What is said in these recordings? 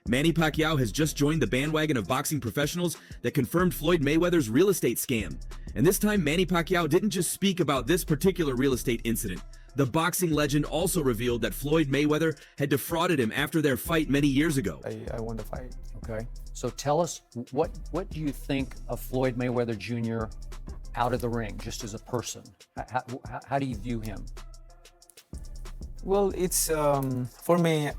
Manny Pacquiao has just joined the bandwagon of boxing professionals that confirmed Floyd Mayweather's real estate scam. And this time, Manny Pacquiao didn't just speak about this particular real estate incident. The boxing legend also revealed that Floyd Mayweather had defrauded him after their fight many years ago. I won the fight. Okay. So tell us, what do you think of Floyd Mayweather Jr. out of the ring, just as a person? How do you view him? Well, it's for me,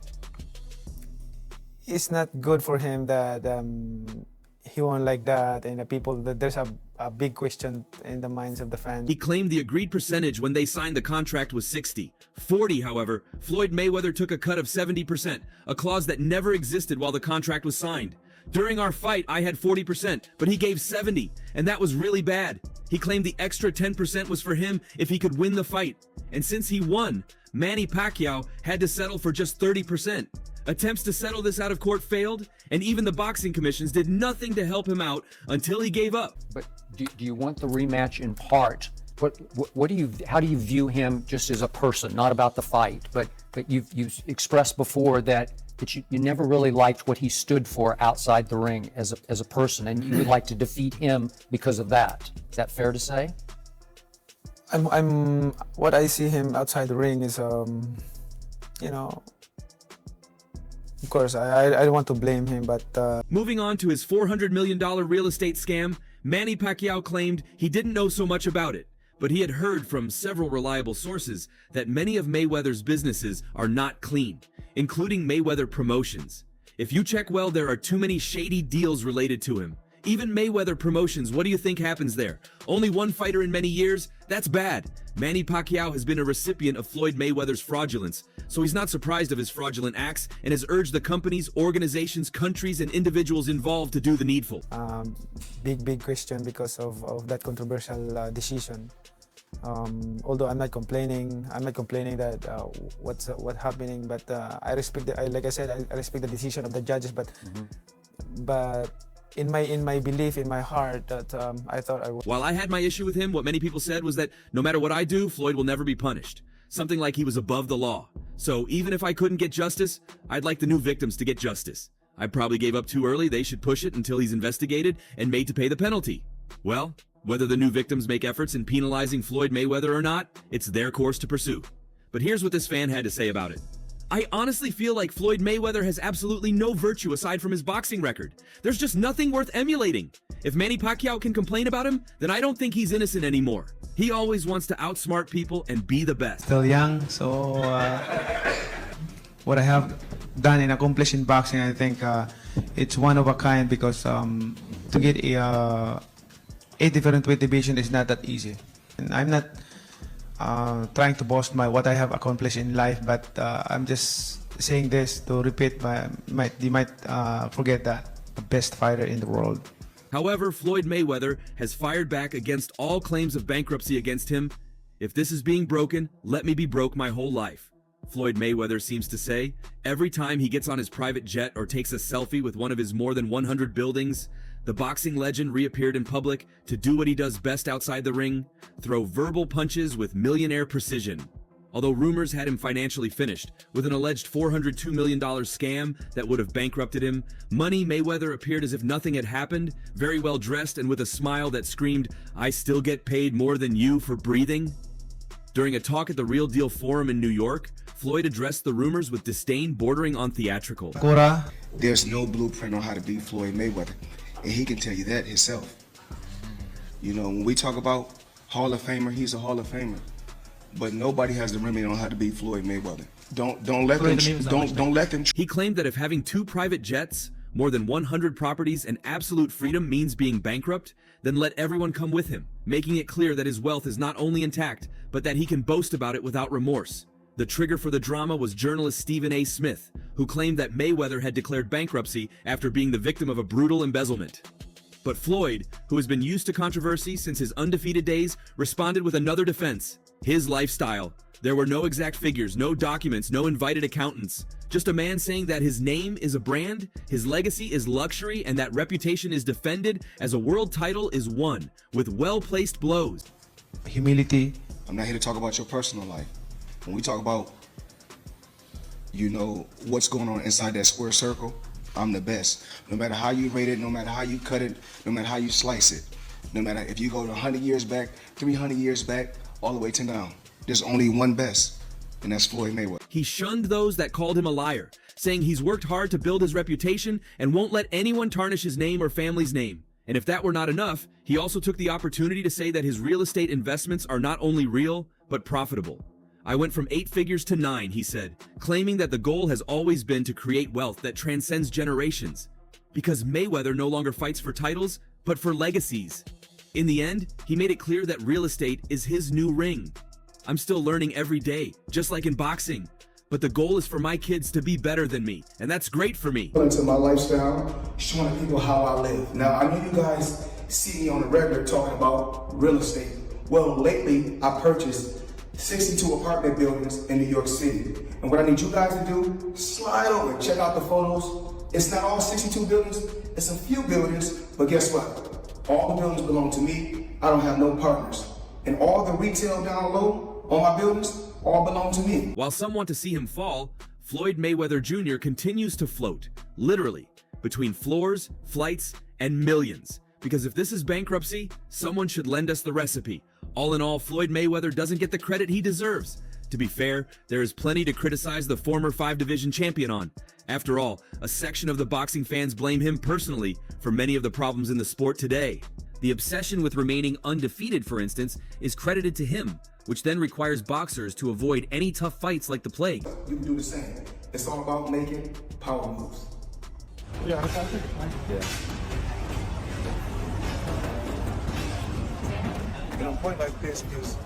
it's not good for him that he won like that, and the people, that there's a big question in the minds of the fans. He claimed the agreed percentage when they signed the contract was 60-40. However, Floyd Mayweather took a cut of 70%, a clause that never existed while the contract was signed. During our fight, I had 40%, but he gave 70, and that was really bad. He claimed the extra 10% was for him if he could win the fight. And since he won, Manny Pacquiao had to settle for just 30%. Attempts to settle this out of court failed, and even the boxing commissions did nothing to help him out until he gave up. But do you want the rematch in part? How do you view him just as a person, not about the fight? But you've expressed before that you never really liked what he stood for outside the ring as a person, and you would like to defeat him because of that. Is that fair to say? What I see him outside the ring is, you know, of course, I don't want to blame him, but... Moving on to his $400 million real estate scam, Manny Pacquiao claimed he didn't know so much about it, but he had heard from several reliable sources that many of Mayweather's businesses are not clean, including Mayweather Promotions. If you check well, there are too many shady deals related to him. Even Mayweather Promotions, what do you think happens there? Only one fighter in many years? That's bad. Manny Pacquiao has been a recipient of Floyd Mayweather's fraudulence, so he's not surprised of his fraudulent acts and has urged the companies, organizations, countries, and individuals involved to do the needful. Big question because of that controversial decision. Although I'm not complaining that what's happening, but I respect like I said, I respect the decision of the judges, but in my belief, in my heart, that I thought I would. While I had my issue with him, what many people said was that no matter what I do, Floyd will never be punished. Something like he was above the law. So even if I couldn't get justice, I'd like the new victims to get justice. I probably gave up too early. They should push it until he's investigated and made to pay the penalty. Well, whether the new victims make efforts in penalizing Floyd Mayweather or not, it's their course to pursue. But here's what this fan had to say about it. I honestly feel like Floyd Mayweather has absolutely no virtue aside from his boxing record. There's just nothing worth emulating. If Manny Pacquiao can complain about him, then I don't think he's innocent anymore. He always wants to outsmart people and be the best. Still young, so what I have done and accomplished in boxing, I think it's one of a kind, because to get a different weight division is not that easy. And I'm not trying to boast what I have accomplished in life, but I'm just saying this to repeat you might forget that the best fighter in the world. However, Floyd Mayweather has fired back against all claims of bankruptcy against him. If this is being broken, let me be broke my whole life. Floyd Mayweather seems to say every time he gets on his private jet or takes a selfie with one of his more than 100 buildings, the boxing legend reappeared in public to do what he does best outside the ring, throw verbal punches with millionaire precision. Although rumors had him financially finished with an alleged $402 million scam that would have bankrupted him, Manny Mayweather appeared as if nothing had happened, very well dressed and with a smile that screamed, "I still get paid more than you for breathing." During a talk at the Real Deal Forum in New York, Floyd addressed the rumors with disdain bordering on theatrical. There's no blueprint on how to beat Floyd Mayweather, and he can tell you that himself. You know, when we talk about Hall of Famer, he's a Hall of Famer, but nobody has the remedy on how to beat Floyd Mayweather. Don't let them. He claimed that if having 2 private jets, more than 100 properties, and absolute freedom means being bankrupt, then let everyone come with him, making it clear that his wealth is not only intact, but that he can boast about it without remorse. The trigger for the drama was journalist Stephen A. Smith, who claimed that Mayweather had declared bankruptcy after being the victim of a brutal embezzlement. But Floyd, who has been used to controversy since his undefeated days, responded with another defense: his lifestyle. There were no exact figures, no documents, no invited accountants. Just a man saying that his name is a brand, his legacy is luxury, and that reputation is defended as a world title is won with well-placed blows. Humility. I'm not here to talk about your personal life. When we talk about, you know, what's going on inside that square circle, I'm the best. No matter how you rate it, no matter how you cut it, no matter how you slice it, no matter if you go to 100 years back, 300 years back, all the way to now. There's only one best, and that's Floyd Mayweather. He shunned those that called him a liar, saying he's worked hard to build his reputation and won't let anyone tarnish his name or family's name. And if that were not enough, he also took the opportunity to say that his real estate investments are not only real, but profitable. I went from 8 figures to 9, he said, claiming that the goal has always been to create wealth that transcends generations. Because Mayweather no longer fights for titles, but for legacies. In the end, he made it clear that real estate is his new ring. I'm still learning every day, just like in boxing. But the goal is for my kids to be better than me, and that's great for me. Into my lifestyle, showing people how I live. Now, I know you guys see me on the regular talking about real estate. Well, lately, I purchased 62 apartment buildings in New York City. And what I need you guys to do, slide over, check out the photos. It's not all 62 buildings, it's a few buildings, but guess what? All the buildings belong to me. I don't have no partners. And all the retail down low on my buildings all belong to me. While some want to see him fall, Floyd Mayweather Jr. continues to float, literally, between floors, flights, and millions. Because if this is bankruptcy, someone should lend us the recipe. All in all, Floyd Mayweather doesn't get the credit he deserves. To be fair, there is plenty to criticize the former 5-division champion on. After all, a section of the boxing fans blame him personally for many of the problems in the sport today. The obsession with remaining undefeated, for instance, is credited to him, which then requires boxers to avoid any tough fights like the plague. You can do the same. It's all about making power moves. Yeah, I think. And I'm point like this because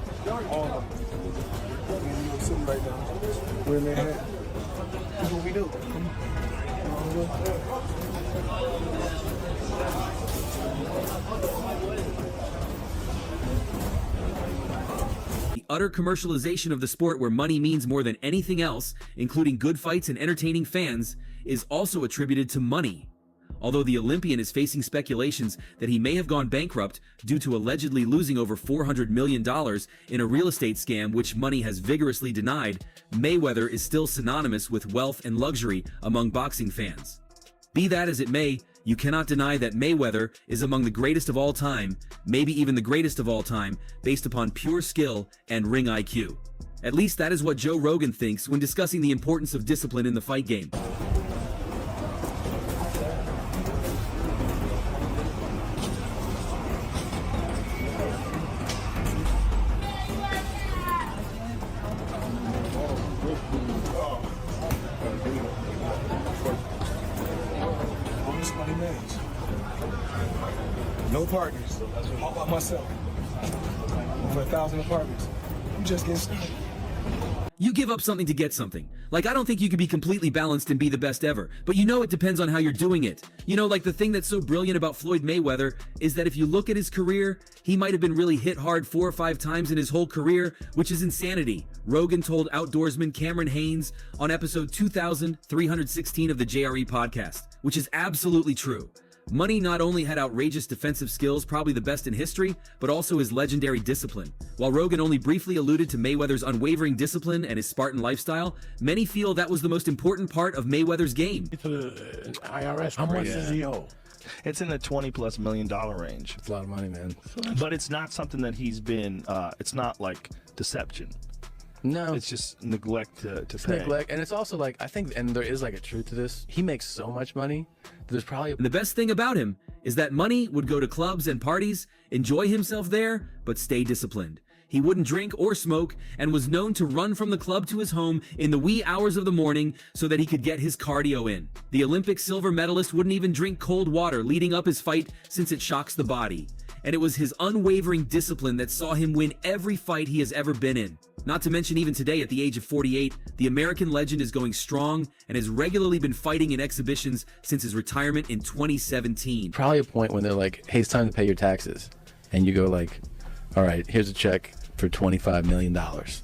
all of them. We're in New York City right now. We're in Manhattan. This is what we do. The utter commercialization of the sport where money means more than anything else, including good fights and entertaining fans, is also attributed to money. Although the Olympian is facing speculations that he may have gone bankrupt due to allegedly losing over $400 million in a real estate scam which Money has vigorously denied, Mayweather is still synonymous with wealth and luxury among boxing fans. Be that as it may, you cannot deny that Mayweather is among the greatest of all time, maybe even the greatest of all time, based upon pure skill and ring IQ. At least that is what Joe Rogan thinks when discussing the importance of discipline in the fight game. No partners, all by myself. Over 1,000 apartments. I'm just getting started. You give up something to get something. Like, I don't think you could be completely balanced and be the best ever, but you know it depends on how you're doing it. You know, like the thing that's so brilliant about Floyd Mayweather is that if you look at his career, he might have been really hit hard 4 or 5 times in his whole career, which is insanity. Rogan told outdoorsman Cameron Haynes on episode 2316 of the JRE podcast, which is absolutely true. Money not only had outrageous defensive skills, probably the best in history, but also his legendary discipline. While Rogan only briefly alluded to Mayweather's unwavering discipline and his Spartan lifestyle, many feel that was the most important part of Mayweather's game. IRS, how much does he owe? It's in the $20+ million range. It's a lot of money, man. But it's not something that he's been, it's not like deception. No. It's just neglect to pay. Neglect. And it's also like, I think, and there is like a truth to this, he makes so much money, there's probably... And the best thing about him is that Money would go to clubs and parties, enjoy himself there, but stay disciplined. He wouldn't drink or smoke and was known to run from the club to his home in the wee hours of the morning so that he could get his cardio in. The Olympic silver medalist wouldn't even drink cold water leading up his fight since it shocks the body. And it was his unwavering discipline that saw him win every fight he has ever been in. Not to mention even today at the age of 48, the American legend is going strong and has regularly been fighting in exhibitions since his retirement in 2017. Probably a point when they're like, hey, it's time to pay your taxes. And you go like, all right, here's a check for $25 million.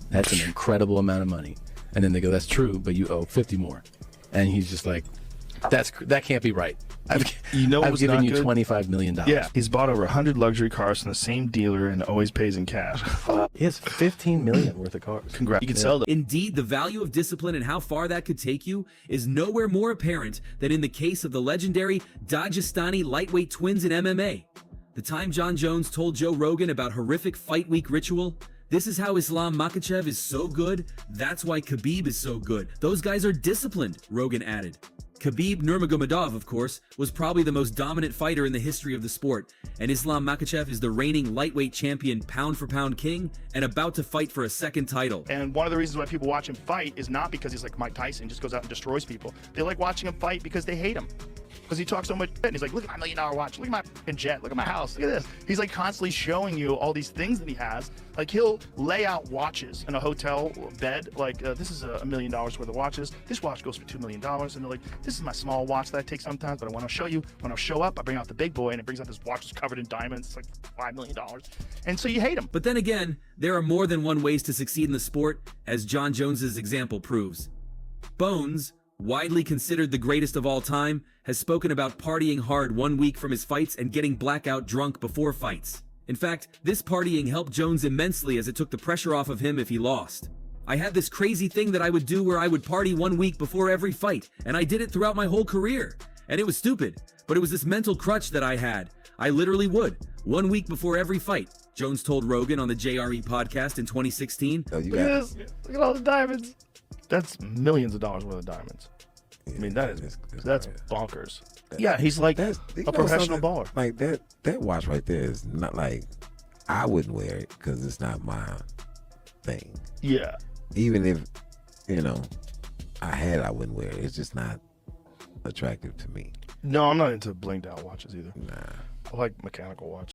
That's an incredible amount of money. And then they go, that's true, but you owe 50 more. And he's just like, that can't be right. You know I've what's given not you good? $25 million. Yeah, he's bought over 100 luxury cars from the same dealer and always pays in cash. He has $15 million worth of cars. Congrats. You can sell them. Indeed, the value of discipline and how far that could take you is nowhere more apparent than in the case of the legendary Dagestani lightweight twins in MMA. The time John Jones told Joe Rogan about horrific fight week ritual, "This is how Islam Makhachev is so good, that's why Khabib is so good. Those guys are disciplined," Rogan added. Khabib Nurmagomedov, of course, was probably the most dominant fighter in the history of the sport, and Islam Makhachev is the reigning lightweight champion, pound-for-pound king, and about to fight for a second title. And one of the reasons why people watch him fight is not because he's like Mike Tyson, just goes out and destroys people. They like watching him fight because they hate him. Because he talks so much shit, and he's like, look at my $1 million watch, look at my fucking jet, look at my house, look at this. He's like constantly showing you all these things that he has. Like he'll lay out watches in a hotel bed, like this is $1 million worth of watches. This watch goes for $2 million, and they're like, this is my small watch that I take sometimes, but I want to show you. When I show up, I bring out the big boy, and it brings out this watch that's covered in diamonds. It's like $5 million, and so you hate him. But then again, there are more than one ways to succeed in the sport, as John Jones's example proves. Bones, widely considered the greatest of all time, has spoken about partying hard 1 week from his fights and getting blackout drunk before fights. In fact, this partying helped Jones immensely as it took the pressure off of him if he lost. "I had this crazy thing that I would do where I would party 1 week before every fight, and I did it throughout my whole career. And it was stupid, but it was this mental crutch that I had. I literally would, 1 week before every fight," Jones told Rogan on the JRE podcast in 2016. Oh, you Look at got this. Look at all the diamonds. That's millions of dollars worth of diamonds. I mean, that's bonkers. Yeah, he's like that's a professional baller. Like that watch right there is not like I wouldn't wear it because it's not my thing. Yeah. Even if I had, I wouldn't wear it. It's just not attractive to me. No, I'm not into blinged out watches either. Nah. I like mechanical watches.